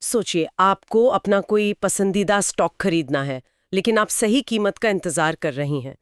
सोचिए, आपको अपना कोई पसंदीदा स्टॉक खरीदना है, लेकिन आप सही कीमत का इंतजार कर रही हैं।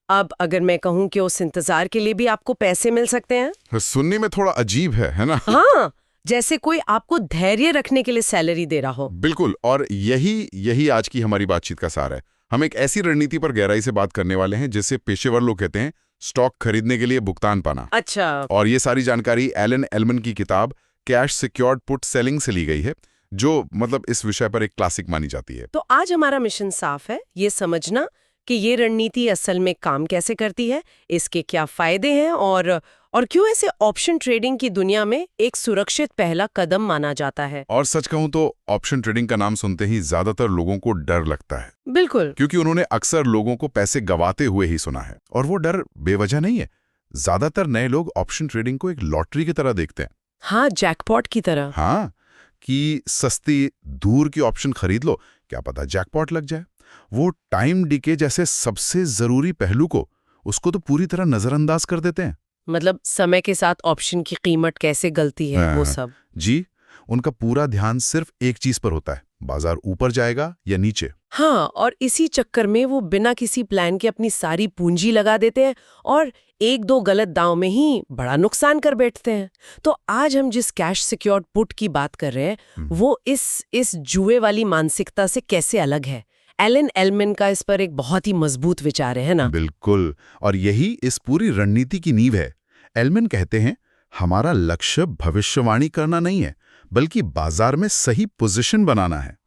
अब अगर मैं कहूं कि उस इंतजार के लिए भी आपको पैसे मिल सकते हैं। सुनने में थोड़ा अजीब है ना? हाँ, जैसे कोई आपको धैर्य रखने के लिए सैलरी दे रहा हो। बिल्कुल, और यही आज की हमारी बातचीत का सार है। हम एक ऐसी रणनीति पर गहराई से बात करने वाले हैं जिसे पेशेवर लोग कहते हैं स्टॉक खरीदने के लिए भुगतान पाना। अच्छा। और ये सारी जानकारी एलन एलमन की किताब कैश सिक्योर्ड पुट सेलिंग से ली गई है, जो मतलब इस विषय पर एक क्लासिक मानी जाती है। तो आज हमारा मिशन साफ है, ये समझना कि ये रणनीति असल में काम कैसे करती है, इसके क्या फायदे हैं और क्यों ऐसे ऑप्शन ट्रेडिंग की दुनिया में एक सुरक्षित पहला कदम माना जाता है। और सच कहूं तो ऑप्शन ट्रेडिंग का नाम सुनते ही ज्यादातर लोगों को डर लगता है। बिल्कुल। क्योंकि उन्होंने अक्सर लोगों को पैसे गवाते हुए ही सुना है, और वो डर बेवजह नहीं है। ज्यादातर नए लोग ऑप्शन ट्रेडिंग को एक लॉटरी की तरह देखते हैं। हाँ, जैकपॉट की तरह। हाँ, कि सस्ती दूर की ऑप्शन खरीद लो, क्या पता जैकपॉट लग जाए। वो टाइम डिके जैसे सबसे जरूरी पहलू को उसको तो पूरी तरह नजरअंदाज कर देते हैं। मतलब समय के साथ ऑप्शन की कीमत कैसे गलती है, वो सब। जी, उनका पूरा ध्यान सिर्फ एक चीज पर होता है, बाजार ऊपर जाएगा या नीचे। हाँ, और इसी चक्कर में वो बिना किसी प्लान के अपनी सारी पूंजी लगा देते हैं और एक दो गलत दांव में ही बड़ा नुकसान कर बैठते हैं। तो आज हम जिस कैश सिक्योर्ड पुट की बात कर रहे हैं, वो इस जुए वाली मानसिकता से कैसे अलग है। एलन एलमन का इस पर एक बहुत ही मजबूत विचार है ना? बिल्कुल, और यही इस पूरी रणनीति की नींव है। एलमन कहते हैं, हमारा लक्ष्य भविष्यवाणी करना नहीं है, बल्कि बाजार में सही पोजीशन बनाना है।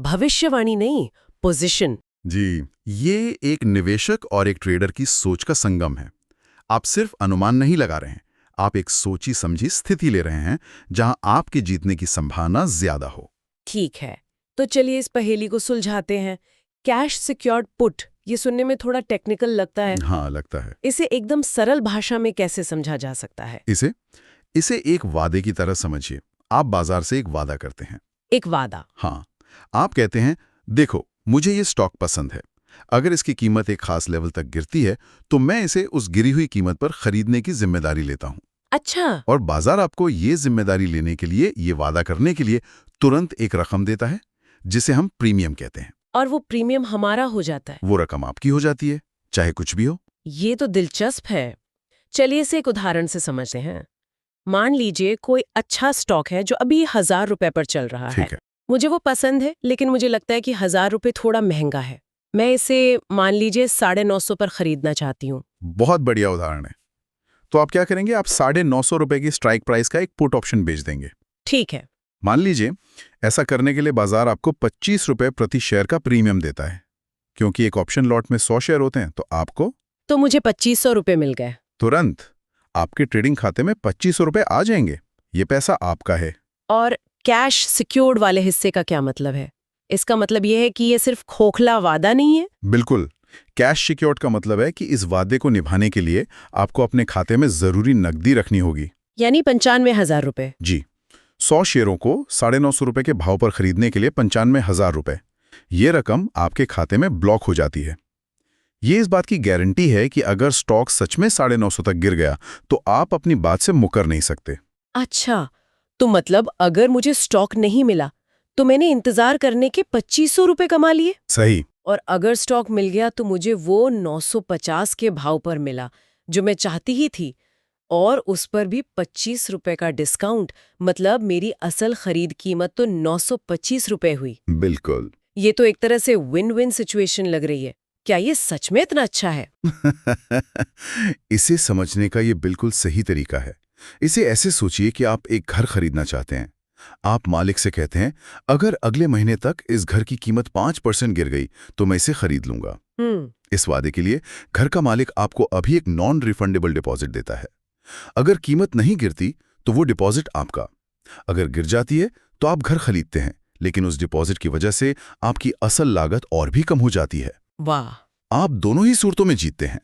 भविष्यवाणी नहीं, पोजीशन। जी, ये एक निवेशक और एक ट्रेडर की सोच का संगम है। आप सिर्फ अनुमान नहीं लगा रहे हैं, आप एक सोची समझी स्थिति ले रहे हैं जहां आपके जीतने की संभावना ज्यादा हो। ठीक है, तो चलिए इस पहेली को सुलझाते हैं। कैश सिक्योर्ड पुट, ये सुनने में थोड़ा टेक्निकल लगता है। हाँ, लगता है। इसे एकदम सरल भाषा में कैसे समझा जा सकता है? इसे एक वादे की तरह समझिए। आप बाजार से एक वादा करते हैं। एक वादा? हाँ, आप कहते हैं, देखो मुझे ये स्टॉक पसंद है, अगर इसकी कीमत एक खास लेवल तक गिरती है तो मैं इसे उस गिरी हुई कीमत पर खरीदने की जिम्मेदारी लेता हूँ। अच्छा। और बाजार आपको ये जिम्मेदारी लेने के लिए, ये वादा करने के लिए तुरंत एक रकम देता है, जिसे हम प्रीमियम कहते हैं। और वो प्रीमियम हमारा हो जाता है? वो रकम आपकी हो जाती है, चाहे कुछ भी हो। ये तो दिलचस्प है। चलिए इसे एक उदाहरण से समझते हैं। मान लीजिए कोई अच्छा स्टॉक है जो अभी 1000 रुपए पर चल रहा है। ठीक है। मुझे वो पसंद है, लेकिन मुझे लगता है कि 1000 रुपए थोड़ा महंगा है। मैं इसे मान लीजिए 950 पर खरीदना चाहती हूँ। बहुत बढ़िया उदाहरण है। तो आप क्या करेंगे, आप 950 रुपए की स्ट्राइक प्राइस का एक पुट ऑप्शन बेच देंगे। ठीक है। मान लीजिए ऐसा करने के लिए बाजार आपको 25 रुपए प्रति शेयर का प्रीमियम देता है। क्योंकि एक ऑप्शन लॉट में 100 शेयर होते हैं, तो मुझे 2500 रुपए मिल गए। तुरंत आपके ट्रेडिंग खाते में 2500 रुपए आ जाएंगे। ये पैसा आपका है। और कैश सिक्योर्ड वाले हिस्से का क्या मतलब है? इसका मतलब यह है कि ये सिर्फ खोखला वादा नहीं है? बिल्कुल। कैश सिक्योर्ड का मतलब है कि इस वादे को निभाने के लिए आपको अपने खाते में जरूरी नकदी रखनी होगी। यानी 95,000 रुपए। जी, 100 शेयरों को 950 रुपए के भाव पर खरीदने के लिए 95,000 रुपए। ये रकम आपके खाते में ब्लॉक हो जाती है। ये इस बात की गारंटी है कि अगर स्टॉक सच में 950 तक गिर गया तो आप अपनी बात से मुकर नहीं सकते। अच्छा, तो मतलब अगर मुझे स्टॉक नहीं मिला तो मैंने इंतजार करने के 2500 रुपए कमा लिए? सही। और अगर स्टॉक मिल गया तो मुझे वो 950 के भाव पर मिला जो मैं चाहती ही थी, और उस पर भी 25 रुपए का डिस्काउंट। मतलब मेरी असल खरीद कीमत तो 925 रुपए हुई। बिल्कुल। ये तो एक तरह से विन विन सिचुएशन लग रही है। क्या ये सच में इतना अच्छा है? इसे समझने का ये बिल्कुल सही तरीका है। इसे ऐसे सोचिए कि आप एक घर खरीदना चाहते हैं। आप मालिक से कहते हैं, अगर अगले महीने तक इस घर की कीमत 5% गिर गई तो मैं इसे खरीद लूंगा। इस वादे के लिए घर का मालिक आपको अभी एक नॉन रिफंडेबल डिपॉजिट देता है। अगर कीमत नहीं गिरती तो वो डिपॉजिट आपका। अगर गिर जाती है तो आप घर खरीदते हैं, लेकिन उस डिपॉजिट की वजह से आपकी असल लागत और भी कम हो जाती है। वाह! आप दोनों ही सूरतों में जीतते हैं।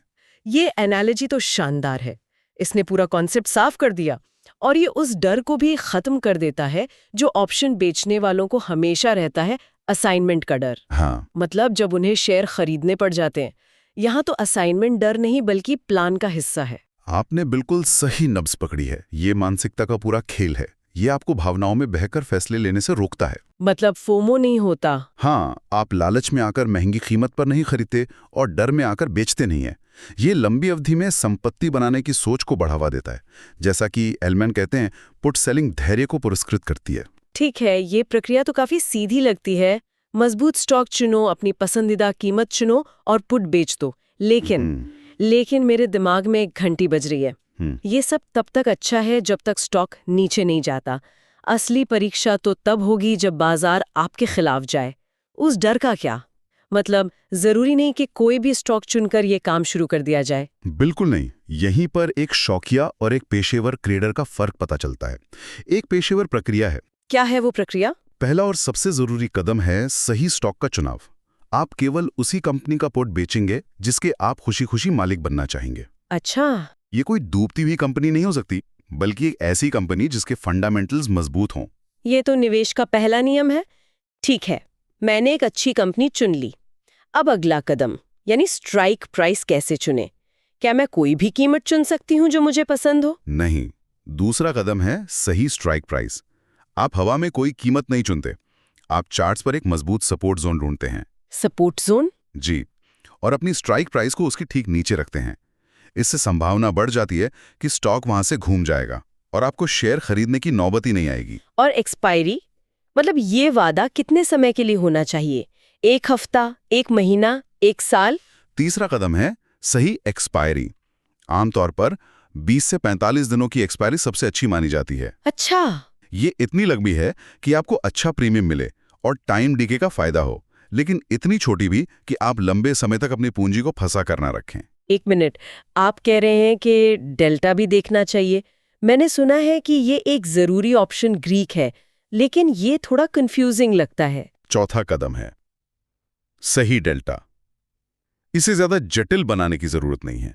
ये एनालॉजी तो शानदार है। इसने पूरा कॉन्सेप्ट साफ कर दिया, और ये उस डर को भी खत्म कर देता है जो ऑप्शन बेचने वालों को हमेशा रहता है, असाइनमेंट का डर। हाँ। मतलब जब उन्हें शेयर खरीदने पड़ जाते हैं। यहाँ तो असाइनमेंट डर नहीं बल्कि प्लान का हिस्सा है। आपने बिल्कुल सही नब्ज पकड़ी है। ये मानसिकता का पूरा खेल है। ये आपको भावनाओं में बहकर फैसले लेने से रोकता है। मतलब फोमो नहीं होता। हाँ, आप लालच में आकर महंगी कीमत पर नहीं खरीदते और डर में आकर बेचते नहीं हैं। ये लंबी अवधि में संपत्ति बनाने की सोच को बढ़ावा देता है। जैसा कि एलमैन कहते हैं, पुट सेलिंग धैर्य को पुरस्कृत करती है। ठीक है, ये प्रक्रिया तो काफी सीधी लगती है। मजबूत स्टॉक चुनो, अपनी पसंदीदा कीमत चुनो और पुट बेच दो। लेकिन मेरे दिमाग में एक घंटी बज रही है। ये सब तब तक अच्छा है जब तक स्टॉक नीचे नहीं जाता। असली परीक्षा तो तब होगी जब बाजार आपके खिलाफ जाए। उस डर का क्या? मतलब जरूरी नहीं कि कोई भी स्टॉक चुनकर ये काम शुरू कर दिया जाए। बिल्कुल नहीं। यहीं पर एक शौकिया और एक पेशेवर ट्रेडर का फर्क पता चलता है। एक पेशेवर प्रक्रिया है। क्या है वो प्रक्रिया? पहला और सबसे जरूरी कदम है सही स्टॉक का चुनाव। आप केवल उसी कंपनी का पुट बेचेंगे जिसके आप खुशी खुशी मालिक बनना चाहेंगे। अच्छा। ये कोई डूबती हुई कंपनी नहीं हो सकती, बल्कि एक ऐसी कंपनी जिसके फंडामेंटल्स मजबूत हों। ये तो निवेश का पहला नियम है। ठीक है, मैंने एक अच्छी कंपनी चुन ली। अब अगला कदम यानी स्ट्राइक प्राइस कैसे चुने? क्या मैं कोई भी कीमत चुन सकती हूँ जो मुझे पसंद हो? नहीं, दूसरा कदम है सही स्ट्राइक प्राइस। आप हवा में कोई कीमत नहीं चुनते। आप चार्ट्स पर एक मजबूत सपोर्ट जोन ढूंढते हैं। Support zone? जी, और अपनी स्ट्राइक प्राइस को उसके ठीक नीचे रखते हैं। इससे संभावना बढ़ जाती है कि स्टॉक वहां से घूम जाएगा और आपको शेयर खरीदने की नौबत ही नहीं आएगी। और एक्सपायरी? मतलब ये वादा कितने समय के लिए होना चाहिए? 1 हफ्ता, 1 महीना, 1 साल? तीसरा कदम है सही एक्सपायरी। आमतौर पर 20 से 45 दिनों की एक्सपायरी सबसे अच्छी मानी जाती है। अच्छा। ये इतनी लंबी है कि आपको अच्छा प्रीमियम मिले और टाइम डीके का फायदा हो, लेकिन इतनी छोटी भी कि आप लंबे समय तक अपनी पूंजी को फंसा कर ना रखें। 1 मिनट, आप कह रहे हैं कि डेल्टा भी देखना चाहिए। मैंने सुना है कि ये एक जरूरी ऑप्शन ग्रीक है, लेकिन ये थोड़ा कंफ्यूजिंग लगता है। चौथा कदम है सही डेल्टा। इसे ज्यादा जटिल बनाने की जरूरत नहीं है।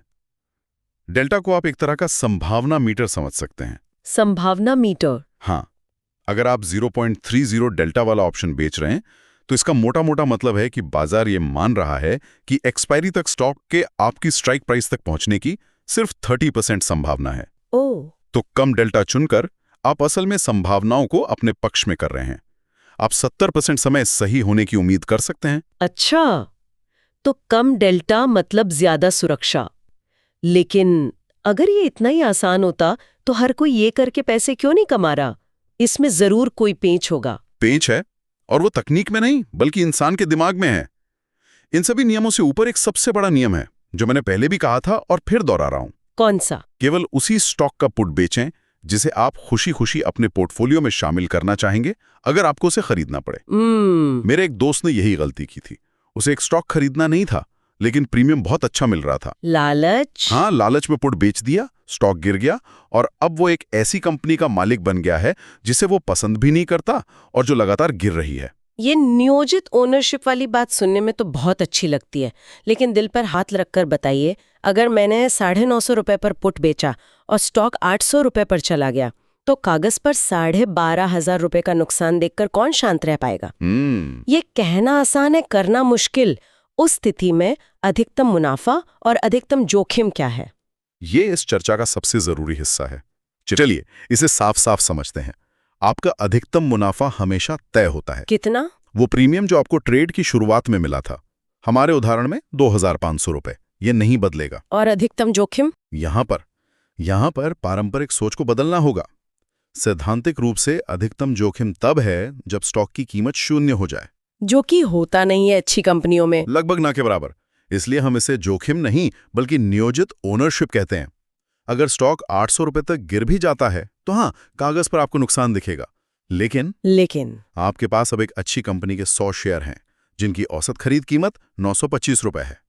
डेल्टा को आप एक तरह का संभावना मीटर समझ सकते हैं। संभावना मीटर? हाँ, अगर आप 0.30 डेल्टा वाला ऑप्शन बेच रहे हैं तो इसका मोटा मोटा मतलब है कि बाजार ये मान रहा है कि एक्सपायरी तक स्टॉक के आपकी स्ट्राइक प्राइस तक पहुंचने की सिर्फ 30% संभावना है। ओह। तो कम डेल्टा चुनकर आप असल में संभावनाओं को अपने पक्ष में कर रहे हैं। आप 70% समय सही होने की उम्मीद कर सकते हैं। अच्छा, तो कम डेल्टा मतलब ज्यादा सुरक्षा। लेकिन अगर ये इतना ही आसान होता तो हर कोई ये करके पैसे क्यों नहीं कमा रहा? इसमें जरूर कोई पेंच होगा। पेंच है, और वो तकनीक में नहीं बल्कि इंसान के दिमाग में है। इन सभी नियमों से ऊपर एक सबसे बड़ा नियम है जो मैंने पहले भी कहा था और फिर दोहरा रहा हूं। कौन सा? केवल उसी स्टॉक का पुट बेचें जिसे आप खुशी खुशी अपने पोर्टफोलियो में शामिल करना चाहेंगे, अगर आपको उसे खरीदना पड़े। मेरे एक दोस्त ने यही गलती की थी। उसे एक स्टॉक खरीदना नहीं था, लेकिन प्रीमियम बहुत अच्छा मिल रहा था। लालच? हाँ, लालच में पुट बेच दिया, स्टॉक गिर गया और अब वो एक ऐसी कंपनी का मालिक बन गया है जिसे वो पसंद भी नहीं करता और जो लगातार गिर रही है। ये नियोजित ओनरशिप वाली बात सुनने में तो बहुत अच्छी लगती है, लेकिन दिल पर हाथ रखकर बताइए, अगर मैंने 950 रुपए पर पुट बेचा और स्टॉक 800 रुपए पर चला गया, तो कागज पर 12,500 रुपए का नुकसान देखकर कौन शांत रह पाएगा? ये कहना आसान है, करना मुश्किल। उस स्थिति में अधिकतम मुनाफा और अधिकतम जोखिम क्या है? ये इस चर्चा का सबसे जरूरी हिस्सा है। चलिए इसे साफ साफ समझते हैं। आपका अधिकतम मुनाफा हमेशा तय होता है। कितना? वो प्रीमियम जो आपको ट्रेड की शुरुआत में मिला था, हमारे उदाहरण में 2,500 रुपए, ये नहीं बदलेगा। और अधिकतम जोखिम? यहां पर पारंपरिक सोच को बदलना होगा। सैद्धांतिक रूप से अधिकतम जोखिम तब है जब स्टॉक की कीमत 0 हो जाए, जो कि होता नहीं है अच्छी कंपनियों में। लगभग ना के बराबर। इसलिए हम इसे जोखिम नहीं बल्कि नियोजित ओनरशिप कहते हैं। अगर स्टॉक 800 रुपए तक गिर भी जाता है तो हाँ, कागज पर आपको नुकसान दिखेगा, लेकिन आपके पास अब एक अच्छी कंपनी के 100 शेयर हैं जिनकी औसत खरीद कीमत 925 रुपए है।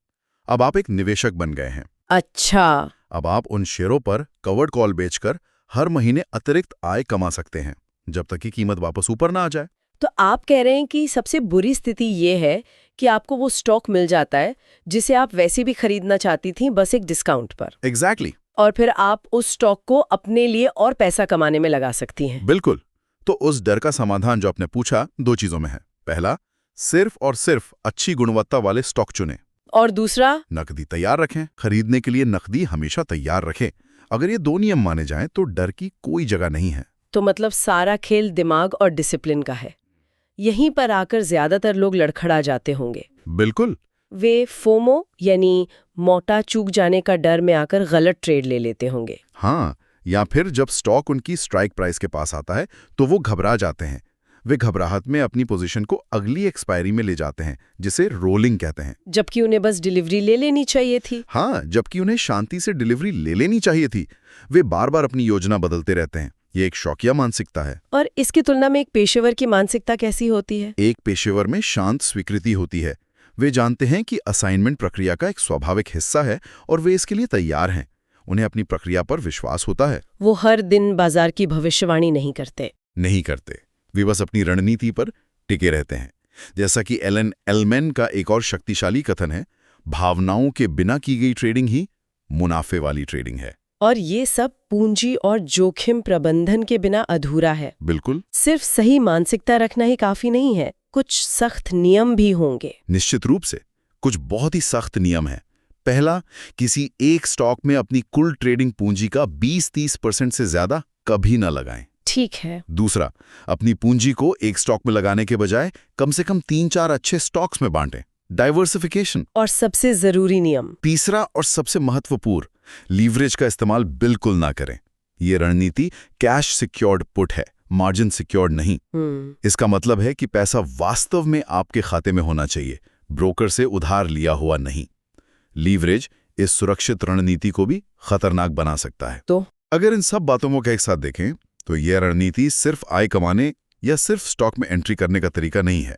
अब आप एक निवेशक बन गए हैं। अच्छा। अब आप उन शेयरों पर कवर्ड कॉल बेचकर हर महीने अतिरिक्त आय कमा सकते हैं जब तक कि कीमत वापस ऊपर ना आ जाए। तो आप कह रहे हैं कि सबसे बुरी स्थिति ये है कि आपको वो स्टॉक मिल जाता है जिसे आप वैसे भी खरीदना चाहती थी, बस एक डिस्काउंट पर। एग्जैक्टली। और फिर आप उस स्टॉक को अपने लिए और पैसा कमाने में लगा सकती हैं। बिल्कुल। तो उस डर का समाधान जो आपने पूछा, 2 चीजों में है। पहला, सिर्फ और सिर्फ अच्छी गुणवत्ता वाले स्टॉक चुनें। और दूसरा, नकदी तैयार रखें। खरीदने के लिए नकदी हमेशा तैयार रखें। अगर ये 2 नियम माने जाएं तो डर की कोई जगह नहीं है। तो मतलब सारा खेल दिमाग और डिसिप्लिन का है। यहीं पर आकर ज्यादातर लोग लड़खड़ा जाते होंगे। बिल्कुल। वे फोमो यानी मोटा चूक जाने का डर में आकर गलत ट्रेड ले लेते होंगे। हाँ, या फिर जब स्टॉक उनकी स्ट्राइक प्राइस के पास आता है तो वो घबरा जाते हैं। वे घबराहट में अपनी पोजीशन को अगली एक्सपायरी में ले जाते हैं, जिसे रोलिंग कहते हैं। जबकि उन्हें बस डिलीवरी ले लेनी चाहिए थी। हाँ, जबकि उन्हें शांति से डिलीवरी ले लेनी चाहिए थी। वे बार बार अपनी योजना बदलते रहते हैं। ये एक शौकिया मानसिकता है। और इसकी तुलना में एक पेशेवर की मानसिकता कैसी होती है? एक पेशेवर में शांत स्वीकृति होती है। वे जानते हैं कि असाइनमेंट प्रक्रिया का एक स्वाभाविक हिस्सा है और वे इसके लिए तैयार हैं। उन्हें अपनी प्रक्रिया पर विश्वास होता है। वो हर दिन बाजार की भविष्यवाणी नहीं करते। वे बस अपनी रणनीति पर टिके रहते हैं। जैसा कि एलन एलमैन का एक और शक्तिशाली कथन है, भावनाओं के बिना की गई ट्रेडिंग ही मुनाफे वाली ट्रेडिंग है। और ये सब पूंजी और जोखिम प्रबंधन के बिना अधूरा है। बिल्कुल। सिर्फ सही मानसिकता रखना ही काफी नहीं है, कुछ सख्त नियम भी होंगे। निश्चित रूप से कुछ बहुत ही सख्त नियम है। पहला, किसी एक स्टॉक में अपनी कुल ट्रेडिंग पूंजी का 20-30% से ज्यादा कभी न लगाएं। ठीक है। दूसरा, अपनी पूंजी को एक स्टॉक में लगाने के बजाय कम से कम 3-4 अच्छे स्टॉक्स में बांटें। डाइवर्सिफिकेशन। और सबसे जरूरी नियम, तीसरा और सबसे महत्वपूर्ण, लीवरेज का इस्तेमाल बिल्कुल ना करें। ये रणनीति कैश सिक्योर्ड पुट है, मार्जिन सिक्योर्ड नहीं। इसका मतलब है कि पैसा वास्तव में आपके खाते में होना चाहिए, ब्रोकर से उधार लिया हुआ नहीं। लीवरेज इस सुरक्षित रणनीति को भी खतरनाक बना सकता है। तो अगर इन सब बातों को एक साथ देखें तो यह रणनीति सिर्फ आय कमाने या सिर्फ स्टॉक में एंट्री करने का तरीका नहीं है।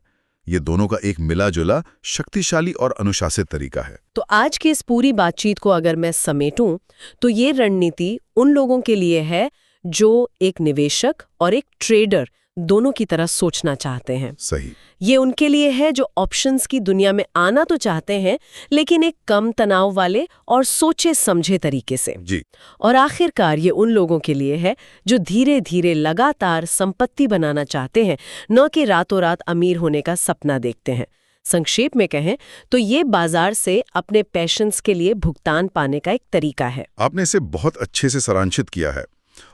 ये दोनों का एक मिला-जुला, शक्तिशाली और अनुशासित तरीका है। तो आज की इस पूरी बातचीत को अगर मैं समेटूं तो ये रणनीति उन लोगों के लिए है जो एक निवेशक और एक ट्रेडर दोनों की तरह सोचना चाहते हैं। सही। ये उनके लिए है जो ऑप्शंस की दुनिया में आना तो चाहते हैं, लेकिन एक कम तनाव वाले और सोचे समझे तरीके से। जी। और आखिरकार ये उन लोगों के लिए है जो धीरे धीरे लगातार संपत्ति बनाना चाहते हैं, न कि रातों रात अमीर होने का सपना देखते हैं। संक्षेप में कहें तो ये बाजार से अपने पैशंस के लिए भुगतान पाने का एक तरीका है। आपने इसे बहुत अच्छे से सारांशित किया है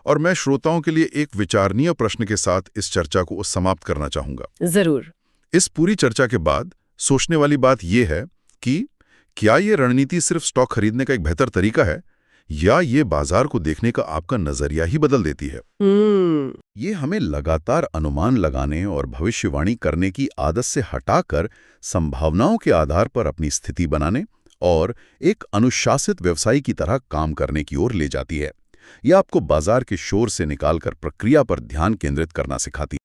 और मैं श्रोताओं के लिए एक विचारणीय प्रश्न के साथ इस चर्चा को समाप्त करना चाहूंगा। जरूर। इस पूरी चर्चा के बाद सोचने वाली बात यह है कि क्या ये रणनीति सिर्फ स्टॉक खरीदने का एक बेहतर तरीका है या ये बाजार को देखने का आपका नजरिया ही बदल देती है? ये हमें लगातार अनुमान लगाने और भविष्यवाणी करने की आदत से हटाकर संभावनाओं के आधार पर अपनी स्थिति बनाने और एक अनुशासित व्यवसायी की तरह काम करने की ओर ले जाती है। यह आपको बाजार के शोर से निकालकर प्रक्रिया पर ध्यान केंद्रित करना सिखाती है।